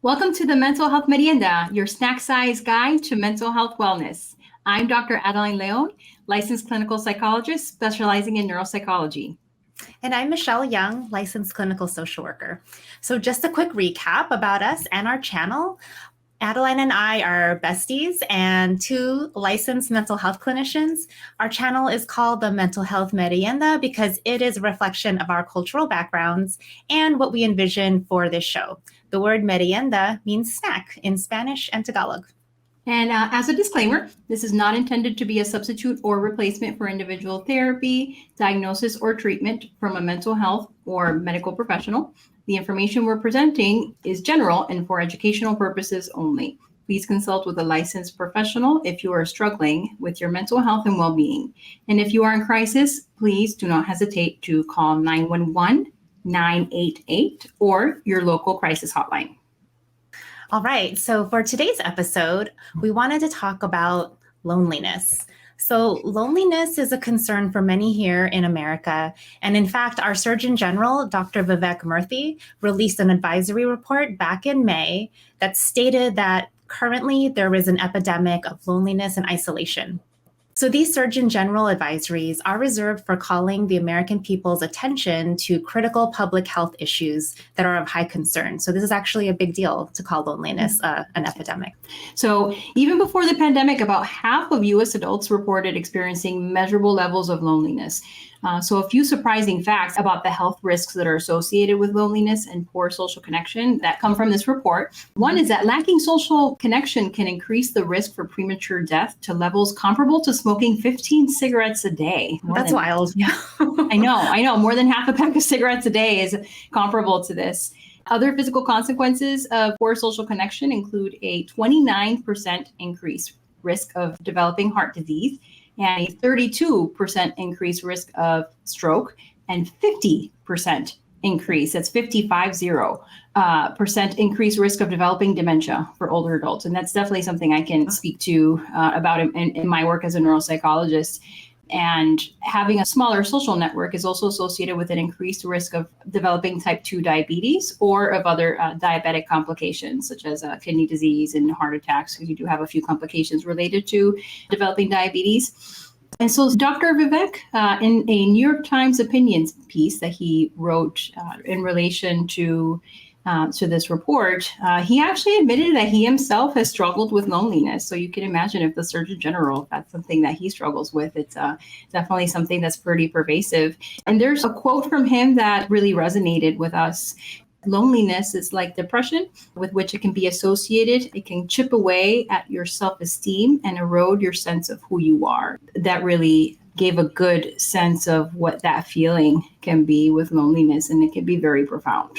Welcome to the Mental Health Merienda, your snack-sized guide to mental health wellness. I'm Dr. Adeline Leon, licensed clinical psychologist specializing in neuropsychology. And I'm Michelle Young, licensed clinical social worker. So just a quick recap about us and our channel. Adeline and I are besties and two licensed mental health clinicians. Our channel is called the Mental Health Merienda because it is a reflection of our cultural backgrounds and what we envision for this show. The word merienda means snack in Spanish and Tagalog. And as a disclaimer, this is not intended to be a substitute or replacement for individual therapy, diagnosis, or treatment from a mental health or medical professional. The information we're presenting is general and for educational purposes only. Please consult with a licensed professional if you are struggling with your mental health and well-being. And if you are in crisis, please do not hesitate to call 911-988 or your local crisis hotline. All right, so for today's episode, we wanted to talk about loneliness. So loneliness is a concern for many here in America. And in fact, our Surgeon General, Dr. Vivek Murthy, released an advisory report back in May that stated that currently there is an epidemic of loneliness and isolation. So these Surgeon General advisories are reserved for calling the American people's attention to critical public health issues that are of high concern. So this is actually a big deal to call loneliness an epidemic. So even before the pandemic, about half of U.S. adults reported experiencing measurable levels of loneliness. So a few surprising facts about the health risks that are associated with loneliness and poor social connection that come from this report. One is that lacking social connection can increase the risk for premature death to levels comparable to smoking 15 cigarettes a day. That's wild. Yeah, I know. More than half a pack of cigarettes a day is comparable to this. Other physical consequences of poor social connection include a 29% increased risk of developing heart disease, and a 32% increased risk of stroke, and 50% increase, that's 50% increased risk of developing dementia for older adults. And that's definitely something I can speak to about in my work as a neuropsychologist. And having a smaller social network is also associated with an increased risk of developing type 2 diabetes or of other diabetic complications, such as kidney disease and heart attacks, because you do have a few complications related to developing diabetes. And so Dr. Vivek, in a New York Times opinions piece that he wrote in relation to this report, he actually admitted that he himself has struggled with loneliness. So you can imagine if the Surgeon General, if that's something that he struggles with, it's definitely something that's pretty pervasive. And there's a quote from him that really resonated with us. Loneliness is like depression, with which it can be associated. It can chip away at your self-esteem and erode your sense of who you are. That really gave a good sense of what that feeling can be with loneliness, and it can be very profound.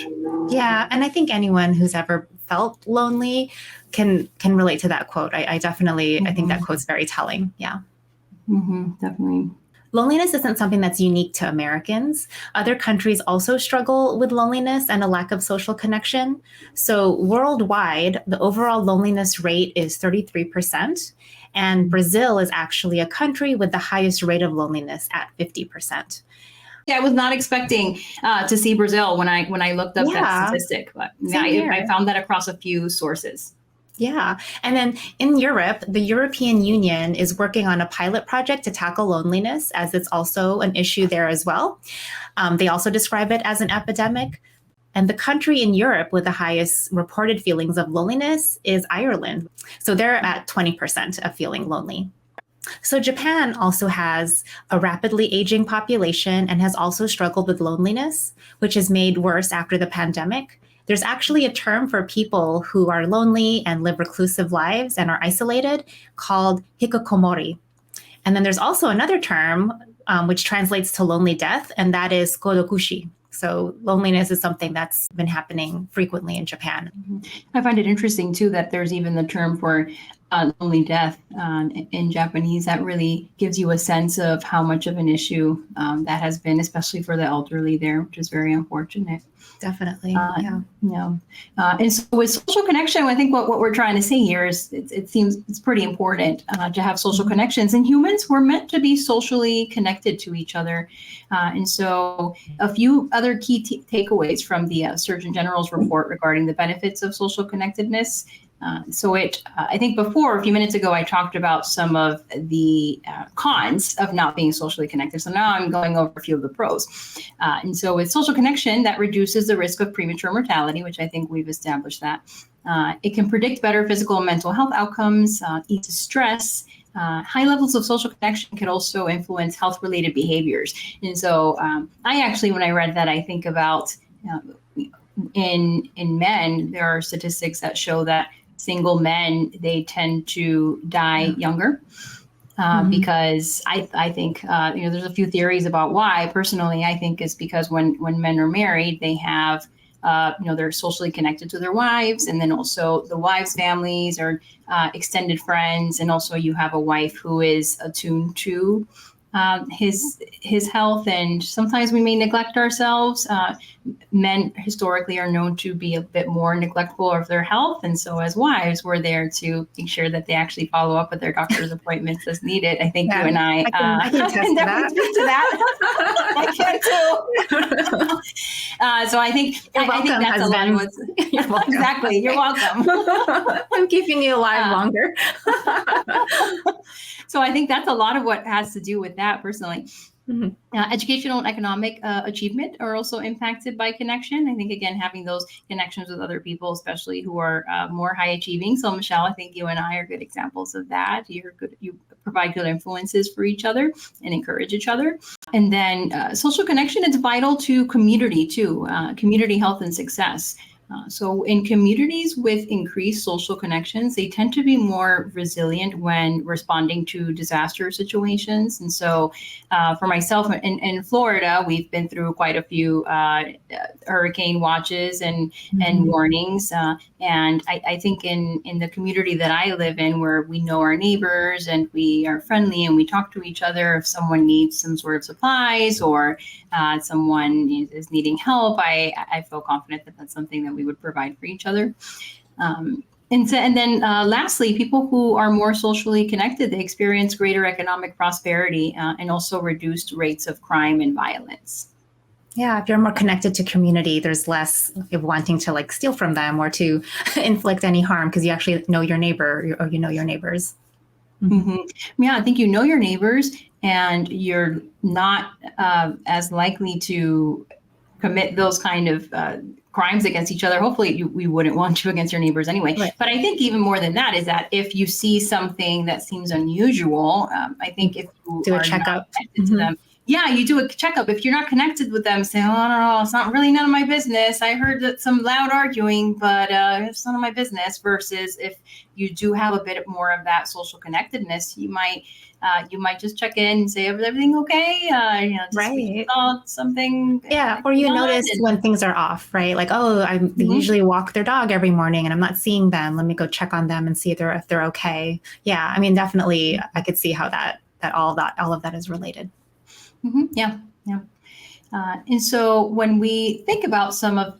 Yeah, and I think anyone who's ever felt lonely can relate to that quote. I definitely, I think that quote's very telling. Yeah. Definitely. Loneliness isn't something that's unique to Americans. Other countries also struggle with loneliness and a lack of social connection. So worldwide, the overall loneliness rate is 33%. And Brazil is actually a country with the highest rate of loneliness at 50%. Yeah, I was not expecting to see Brazil when I looked up that statistic, but I found that across a few sources. Yeah. And then in Europe, the European Union is working on a pilot project to tackle loneliness, as it's also an issue there as well. They also describe it as an epidemic. And the country in Europe with the highest reported feelings of loneliness is Ireland. So they're at 20% of feeling lonely. So Japan also has a rapidly aging population and has also struggled with loneliness, which is made worse after the pandemic. There's actually a term for people who are lonely and live reclusive lives and are isolated called hikikomori. And then there's also another term which translates to lonely death, and that is kodokushi. So loneliness is something that's been happening frequently in Japan. I find it interesting, too, that there's even the term for lonely death in Japanese. That really gives you a sense of how much of an issue that has been, especially for the elderly there, which is very unfortunate. Definitely. Yeah. And so with social connection, I think what we're trying to say here is it seems it's pretty important to have social connections. And humans were meant to be socially connected to each other. And so a few other key takeaways from the Surgeon General's report regarding the benefits of social connectedness. I think before, a few minutes ago, I talked about some of the cons of not being socially connected. So now I'm going over a few of the pros. And so with social connection, that reduces the risk of premature mortality, which I think we've established that. It can predict better physical and mental health outcomes, ease stress. High levels of social connection can also influence health-related behaviors. And so I actually, when I read that, I think about in men, there are statistics that show that single men, they tend to die younger because I think, there's a few theories about why. Personally, I think it's because when men are married, they have, they're socially connected to their wives, and then also the wives' families or extended friends. And also you have a wife who is attuned to his health, and sometimes we may neglect ourselves. Men historically are known to be a bit more neglectful of their health, and so as wives, we're there to make sure that they actually follow up with their doctor's appointments as needed. I think you and I can attest can to definitely speak to that. I can too. So I think you're welcome, I think that's husband. a lot of what's You're welcome. Exactly. You're welcome. I'm keeping you alive longer. So I think that's a lot of what has to do with that personally. Educational and economic achievement are also impacted by connection. I think, again, having those connections with other people, especially who are more high achieving. So, Michelle, I think you and I are good examples of that. You provide good influences for each other and encourage each other. And then social connection is vital to community too, community health and success. So in communities with increased social connections, they tend to be more resilient when responding to disaster situations. And so for myself in Florida, we've been through quite a few hurricane watches and warnings. And I think in the community that I live in, where we know our neighbors and we are friendly and we talk to each other, if someone needs some sort of supplies or someone is needing help, I feel confident that that's something that we would provide for each other. And then lastly, people who are more socially connected, they experience greater economic prosperity and also reduced rates of crime and violence. Yeah, if you're more connected to community, there's less of wanting to steal from them or to inflict any harm because you actually know your neighbor or you know your neighbors. Yeah, I think you know your neighbors and you're not as likely to commit those kind of crimes against each other. Hopefully we wouldn't want to against your neighbors anyway. Right. But I think even more than that is that if you see something that seems unusual, I think if you do a checkup to them, you do a checkup. If you're not connected with them, say, oh, no, it's not really none of my business. I heard that some loud arguing, but it's none of my business. Versus if you do have a bit more of that social connectedness, you might just check in and say, is everything okay? Right. Something. Yeah. Or you notice when things are off, right? Like, they usually walk their dog every morning and I'm not seeing them. Let me go check on them and see if they're okay. Yeah. I mean, definitely I could see how that all of that is related. Yeah. And so when we think about some of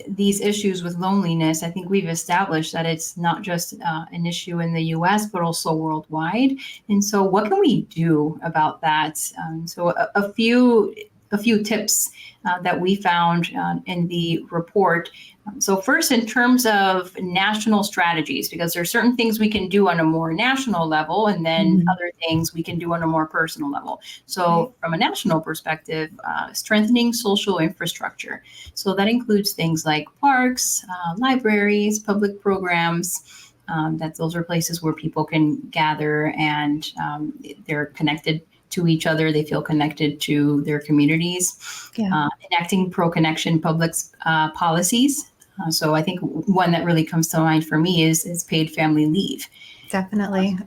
these issues with loneliness, I think we've established that it's not just an issue in the US, but also worldwide. And so what can we do about that? So a few tips that we found in the report. So first, in terms of national strategies, because there are certain things we can do on a more national level, and then other things we can do on a more personal level. So from a national perspective, strengthening social infrastructure. So that includes things like parks, libraries, public programs. Those are places where people can gather and they're connected to each other. They feel connected to their communities. Enacting pro-connection public policies. So I think one that really comes to mind for me is paid family leave. Definitely.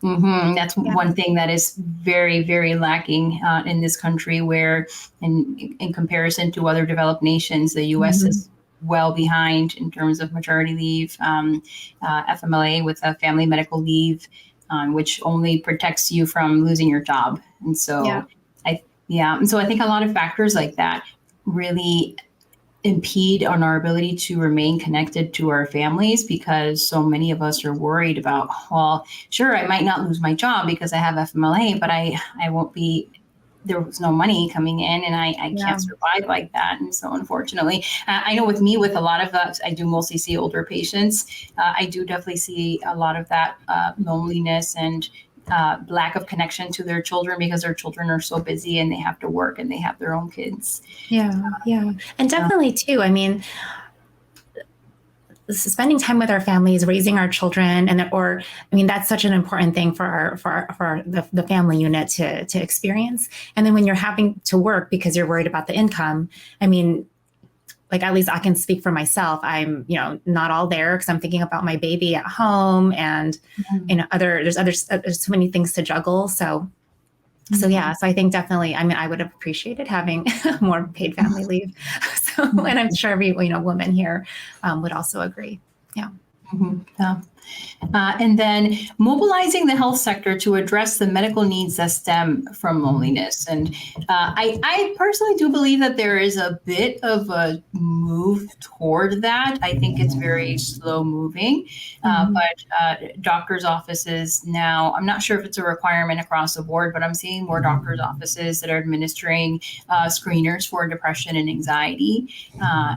That's one thing that is very, very lacking in this country, where in comparison to other developed nations, the U.S. is well behind in terms of maternity leave, FMLA with a family medical leave, which only protects you from losing your job. And so, and so I think a lot of factors like that really impede on our ability to remain connected to our families, because so many of us are worried about, well, sure, I might not lose my job because I have FMLA, but I won't be, there was no money coming in, and I can't survive like that. And so unfortunately, I know with me, with a lot of that, I do mostly see older patients. I do definitely see a lot of that loneliness and lack of connection to their children, because their children are so busy and they have to work and they have their own kids. And definitely too, I mean, spending time with our families, raising our children, that's such an important thing for the family unit to experience. And then when you're having to work because you're worried about the income, I mean, like, at least I can speak for myself. I'm, not all there because I'm thinking about my baby at home, and there's so many things to juggle. So I think definitely, I mean, I would have appreciated having more paid family leave. So, and I'm sure every, woman here would also agree. Yeah. And then mobilizing the health sector to address the medical needs that stem from loneliness. And I personally do believe that there is a bit of a move toward that. I think it's very slow moving, but doctors' offices now, I'm not sure if it's a requirement across the board, but I'm seeing more doctors' offices that are administering screeners for depression and anxiety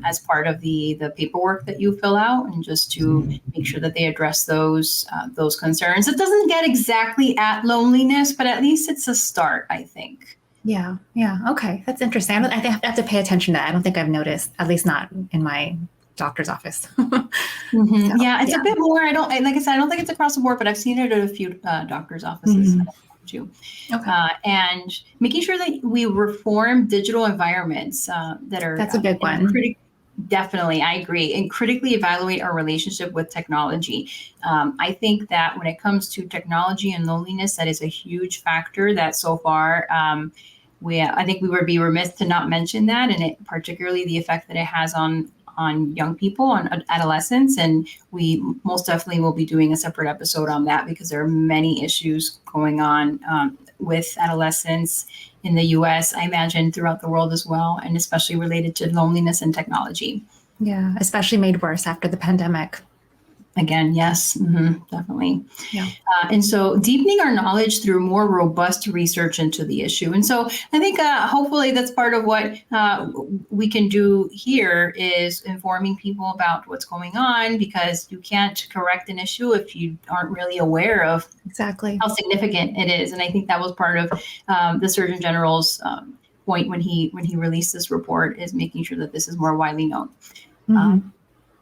as part of the paperwork that you fill out, and just to make sure that they address those concerns. It doesn't get exactly at loneliness, but at least it's a start, I think. Yeah. Okay, that's interesting. I have to pay attention to that. I don't think I've noticed, at least not in my doctor's office. It's a bit more. Like I said, I don't think it's across the board, but I've seen it at a few doctor's offices. Too. And making sure that we reform digital environments that are. That's a big one. Definitely, I agree. And critically evaluate our relationship with technology. I think that when it comes to technology and loneliness, that is a huge factor that so far, I think we would be remiss to not mention that, and particularly the effect that it has on young people, on adolescents. And we most definitely will be doing a separate episode on that, because there are many issues going on with adolescents in the US, I imagine throughout the world as well, and especially related to loneliness and technology. Yeah, especially made worse after the pandemic. Again, yes, definitely. Yeah. And so deepening our knowledge through more robust research into the issue. And so I think hopefully that's part of what we can do here, is informing people about what's going on, because you can't correct an issue if you aren't really aware of exactly how significant it is. And I think that was part of the Surgeon General's point when he released this report, is making sure that this is more widely known.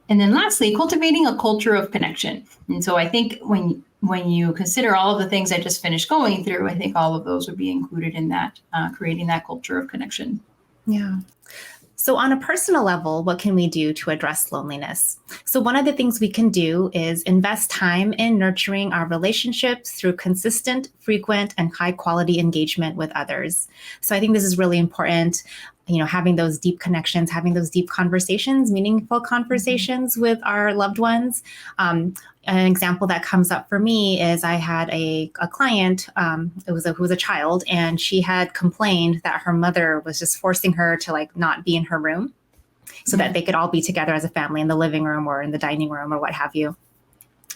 And then lastly, cultivating a culture of connection. And so I think when you consider all of the things I just finished going through, I think all of those would be included in that, creating that culture of connection. Yeah. So on a personal level, what can we do to address loneliness? So one of the things we can do is invest time in nurturing our relationships through consistent, frequent, and high quality engagement with others. So I think this is really important. Having those deep connections, having those deep conversations, meaningful conversations with our loved ones. An example that comes up for me is I had a client who was a child, and she had complained that her mother was just forcing her to not be in her room so that they could all be together as a family in the living room or in the dining room or what have you.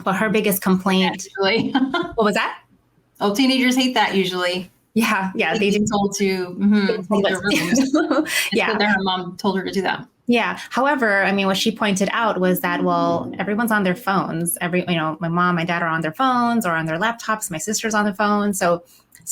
But her biggest complaint, what was that? Oh, teenagers hate that usually. Yeah, they get told to leave their rooms. Her mom told her to do that. Yeah. However, I mean, what she pointed out was that, well, everyone's on their phones. My mom, my dad are on their phones or on their laptops. My sister's on their phone. So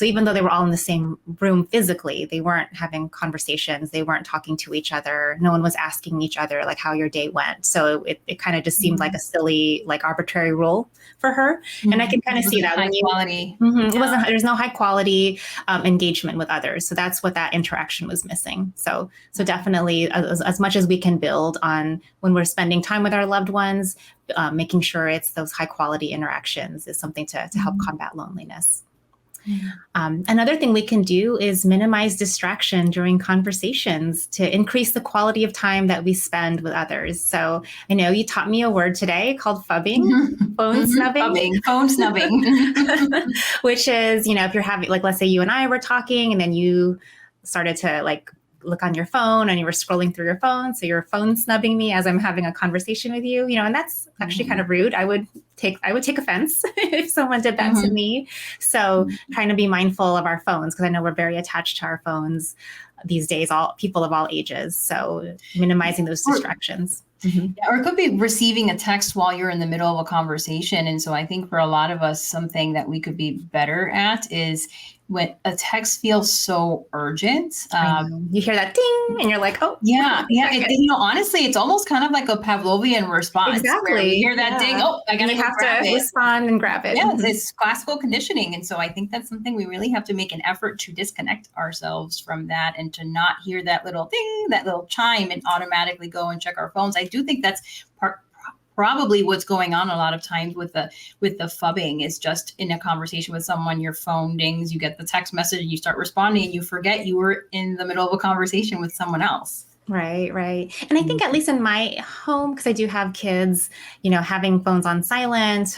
even though they were all in the same room physically, they weren't having conversations. They weren't talking to each other. No one was asking each other how your day went. So it kind of just seemed like a silly, arbitrary rule for her. And I can kind of see that high quality. It wasn't. There's no high quality engagement with others. So that's what that interaction was missing. So definitely, as much as we can build on when we're spending time with our loved ones, making sure it's those high quality interactions is something to help combat loneliness. Another thing we can do is minimize distraction during conversations to increase the quality of time that we spend with others. So I know you taught me a word today called phubbing, phone snubbing. Phone snubbing. Which is, if you're having, like, let's say you and I were talking and then you started to like look on your phone and you were scrolling through your phone. So you're phone snubbing me as I'm having a conversation with you, and that's actually kind of rude. I would take offense if someone did that to me. So trying to be mindful of our phones, because I know we're very attached to our phones these days, all people of all ages. So minimizing those distractions. Or it could be receiving a text while you're in the middle of a conversation. And so I think for a lot of us, something that we could be better at is when a text feels so urgent. You hear that ding and you're like, oh. Yeah. Honestly, it's almost kind of like a Pavlovian response. Exactly. You hear that ding, I got to have to respond and grab it. Yeah, it's classical conditioning. And so I think that's something we really have to make an effort to disconnect ourselves from that and to not hear that little ding, that little chime, and automatically go and check our phones. I do think that's probably what's going on a lot of times with the phubbing is just in a conversation with someone, your phone dings, you get the text message, you start responding, and you forget you were in the middle of a conversation with someone else. Right. And I think at least in my home, because I do have kids, having phones on silent,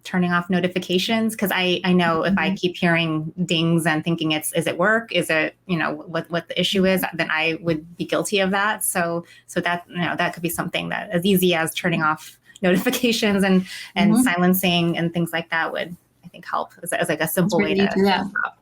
turning off notifications, because I know if I keep hearing dings and thinking is it work? Is it, what the issue is, then I would be guilty of that. So that, that could be something that as easy as turning off notifications and silencing and things like that would, I think, help as like a simple way to do that. stop.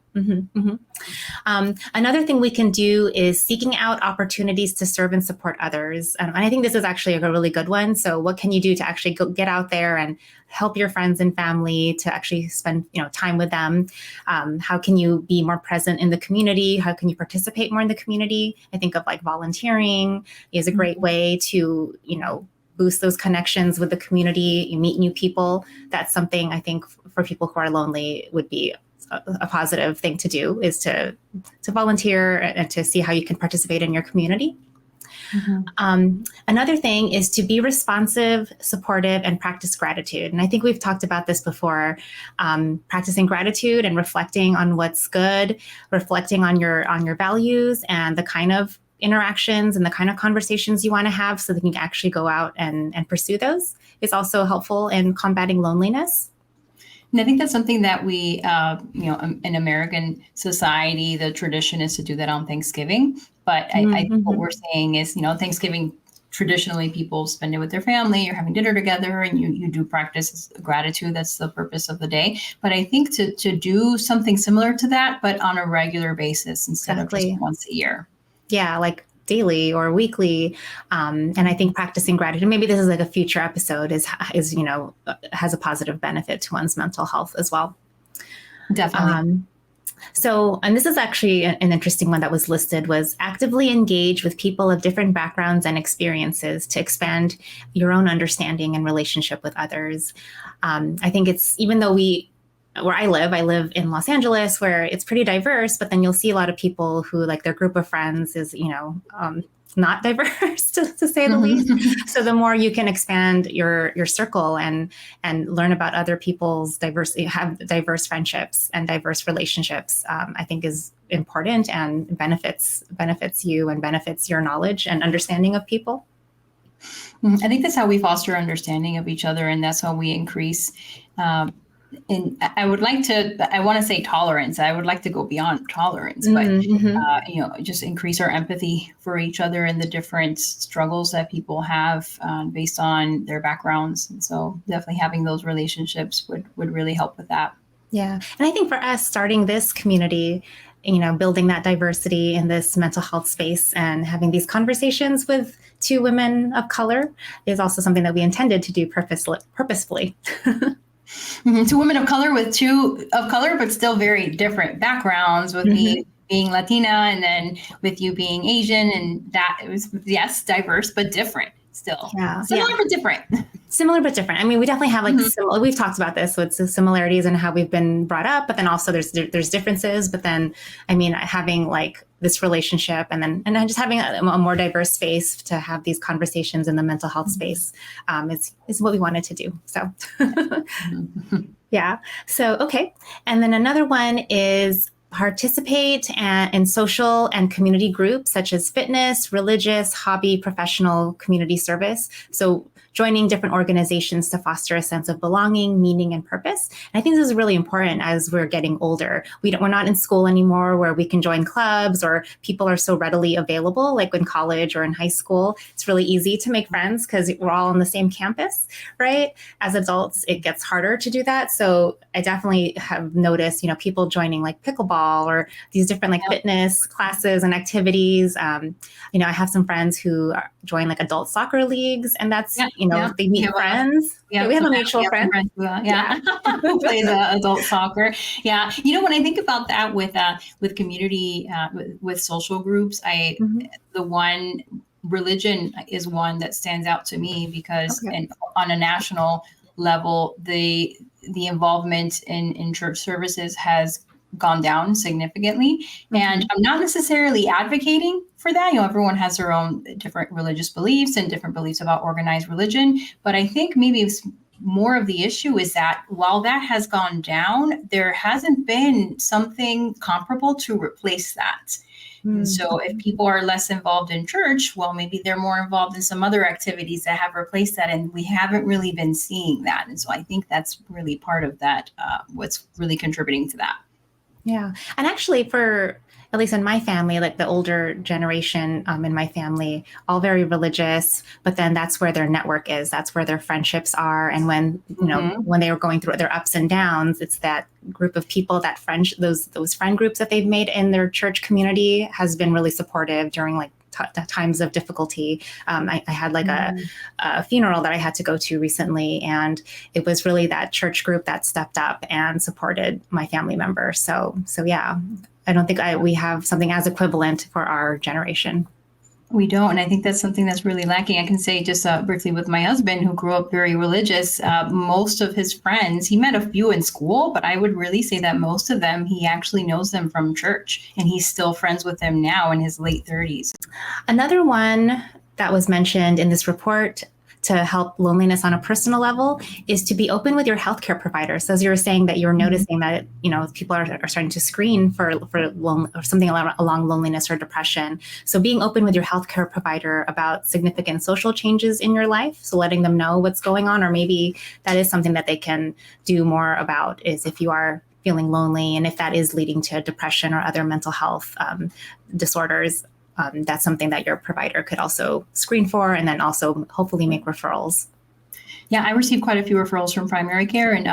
Another thing we can do is seeking out opportunities to serve and support others. And I think this is actually a really good one. So what can you do to actually get out there and help your friends and family to actually spend time with them? How can you be more present in the community? How can you participate more in the community? I think of like volunteering is a great way to, boost those connections with the community. You meet new people. That's something I think for people who are lonely would be a positive thing to do, is to volunteer and to see how you can participate in your community. Another thing is to be responsive, supportive, and practice gratitude. And I think we've talked about this before, practicing gratitude and reflecting on what's good, reflecting on your values and the kind of interactions and the kind of conversations you want to have so that you can actually go out and pursue those is also helpful in combating loneliness. And I think that's something that we, in American society, the tradition is to do that on Thanksgiving. But I think what we're saying is, Thanksgiving, traditionally people spend it with their family, you're having dinner together, and you do practice gratitude. That's the purpose of the day. But I think to do something similar to that, but on a regular basis instead of just once a year. Yeah, like daily or weekly. And I think practicing gratitude, maybe this is like a future episode, is has a positive benefit to one's mental health as well. Definitely. And this is actually an interesting one that was listed, was actively engage with people of different backgrounds and experiences to expand your own understanding and relationship with others. I think it's, even though where I live in Los Angeles, where it's pretty diverse, but then you'll see a lot of people who, like, their group of friends is, not diverse to say the least. So the more you can expand your circle and learn about other people's diversity, have diverse friendships and diverse relationships, I think is important and benefits you and benefits your knowledge and understanding of people. I think that's how we foster understanding of each other, and that's how we increase and I want to say tolerance. I would like to go beyond tolerance, but just increase our empathy for each other and the different struggles that people have based on their backgrounds. And so definitely having those relationships would really help with that. Yeah. And I think for us, starting this community, building that diversity in this mental health space and having these conversations with two women of color is also something that we intended to do purposefully. Two women of color but still very different backgrounds, with me being Latina and then with you being Asian, and that it was, yes, diverse but different still. Similar but different. Similar but different. I mean, we definitely have we've talked about this with the similarities and how we've been brought up, but then also there's differences. But then, I mean, having like this relationship and then just having a more diverse space to have these conversations in the mental health space is what we wanted to do. So Yeah. So, okay. And then another one is participate in social and community groups such as fitness, religious, hobby, professional, community service. So, joining different organizations to foster a sense of belonging, meaning, and purpose. And I think this is really important as we're getting older. We're not in school anymore where we can join clubs or people are so readily available, like in college or in high school. It's really easy to make friends because we're all on the same campus, right? As adults, it gets harder to do that. So I definitely have noticed, people joining like pickleball or these different like fitness classes and activities. I have some friends who join like adult soccer leagues, and that's, they meet friends. We have a mutual friend. Who plays adult soccer. Yeah. When I think about that with community, with social groups, the one religion is one that stands out to me because and on a national level, the involvement in church services has gone down significantly. And I'm not necessarily advocating for that. Everyone has their own different religious beliefs and different beliefs about organized religion. But I think maybe it's more of the issue is that while that has gone down, there hasn't been something comparable to replace that. And so if people are less involved in church, well, maybe they're more involved in some other activities that have replaced that. And we haven't really been seeing that. And so I think that's really part of that, what's really contributing to that. Yeah. And actually at least in my family, like the older generation in my family, all very religious, but then that's where their network is. That's where their friendships are. And when, when they were going through their ups and downs, it's that group of people, that those friend groups that they've made in their church community has been really supportive during like times of difficulty. I had like a funeral that I had to go to recently, and it was really that church group that stepped up and supported my family member. So yeah, I don't think we have something as equivalent for our generation. We don't. And I think that's something that's really lacking. I can say just briefly with my husband, who grew up very religious, most of his friends, he met a few in school, but I would really say that most of them, he actually knows them from church, and he's still friends with them now in his late 30s. Another one that was mentioned in this report to help loneliness on a personal level is to be open with your healthcare provider. So as you were saying that you're noticing that, people are starting to screen for or something along loneliness or depression. So being open with your healthcare provider about significant social changes in your life. So letting them know what's going on, or maybe that is something that they can do more about, is if you are feeling lonely and if that is leading to depression or other mental health disorders. That's something that your provider could also screen for, and then also hopefully make referrals. Yeah, I receive quite a few referrals from primary care, and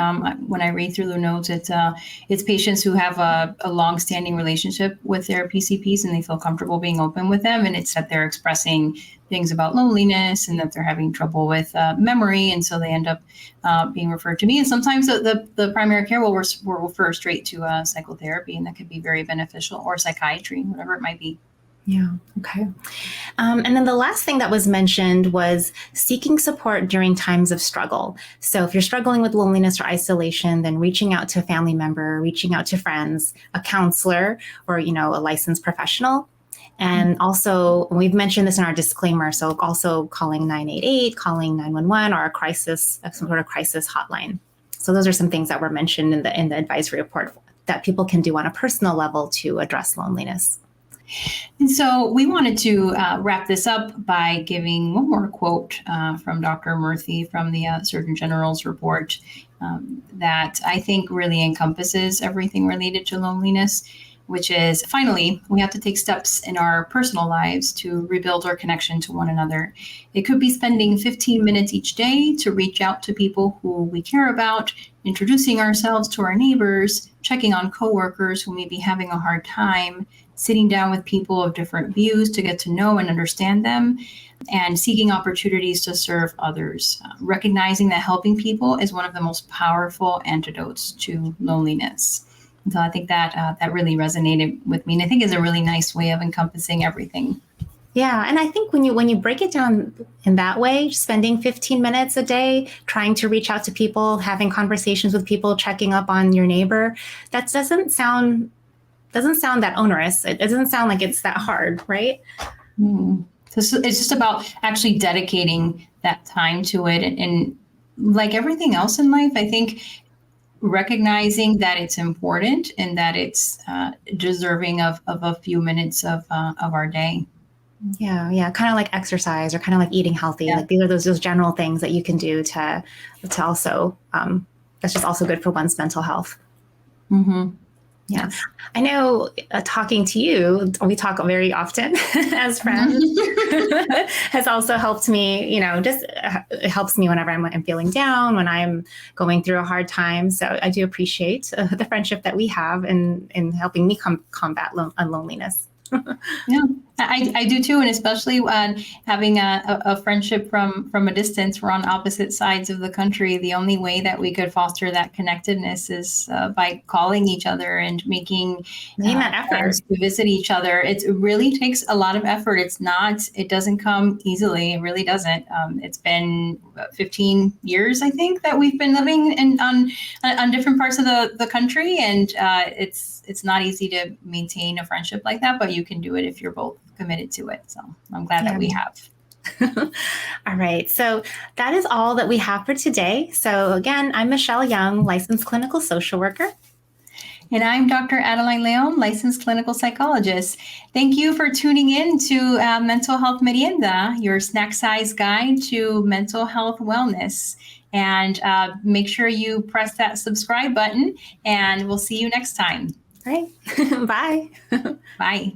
when I read through the notes, it's patients who have a long-standing relationship with their PCPs, and they feel comfortable being open with them, and it's that they're expressing things about loneliness and that they're having trouble with memory, and so they end up being referred to me. And sometimes the primary care will refer straight to psychotherapy, and that could be very beneficial, or psychiatry, whatever it might be. Yeah. Okay. And then the last thing that was mentioned was seeking support during times of struggle. So if you're struggling with loneliness or isolation, then reaching out to a family member, reaching out to friends, a counselor, or, a licensed professional. And also, we've mentioned this in our disclaimer, so also calling 988, calling 911, or some sort of crisis hotline. So those are some things that were mentioned in the advisory report that people can do on a personal level to address loneliness. And so we wanted to wrap this up by giving one more quote from Dr. Murthy from the Surgeon General's report that I think really encompasses everything related to loneliness, which is, finally, we have to take steps in our personal lives to rebuild our connection to one another. It could be spending 15 minutes each day to reach out to people who we care about, introducing ourselves to our neighbors, checking on coworkers who may be having a hard time, sitting down with people of different views to get to know and understand them, and seeking opportunities to serve others, recognizing that helping people is one of the most powerful antidotes to loneliness. And so I think that really resonated with me, and I think is a really nice way of encompassing everything. Yeah, and I think when you break it down in that way, spending 15 minutes a day trying to reach out to people, having conversations with people, checking up on your neighbor, that doesn't sound that onerous. It doesn't sound like it's that hard, right? So it's just about actually dedicating that time to it. And like everything else in life, I think recognizing that it's important and that it's deserving of a few minutes of our day. Yeah. Kind of like exercise or kind of like eating healthy. Yeah. Like these are those general things that you can do to also, that's just also good for one's mental health. Mm-hmm. Yeah. Yes. I know talking to you, we talk very often as friends, has also helped me, just it helps me whenever I'm feeling down, when I'm going through a hard time. So I do appreciate the friendship that we have in helping me combat loneliness. Yeah, I do too, and especially when having a friendship from a distance. We're on opposite sides of the country. The only way that we could foster that connectedness is by calling each other and making that effort plans to visit each other. It really takes a lot of effort. It doesn't come easily. It really doesn't. It's been 15 years, I think, that we've been living on different parts of the country, and it's not easy to maintain a friendship like that, but you can do it if you're both committed to it. So I'm glad that we have. All right. So that is all that we have for today. So again, I'm Michelle Young, licensed clinical social worker. And I'm Dr. Adeline Leon, licensed clinical psychologist. Thank you for tuning in to Mental Health Merienda, your snack-sized guide to mental health wellness. And make sure you press that subscribe button, and we'll see you next time. All right. Bye. Bye.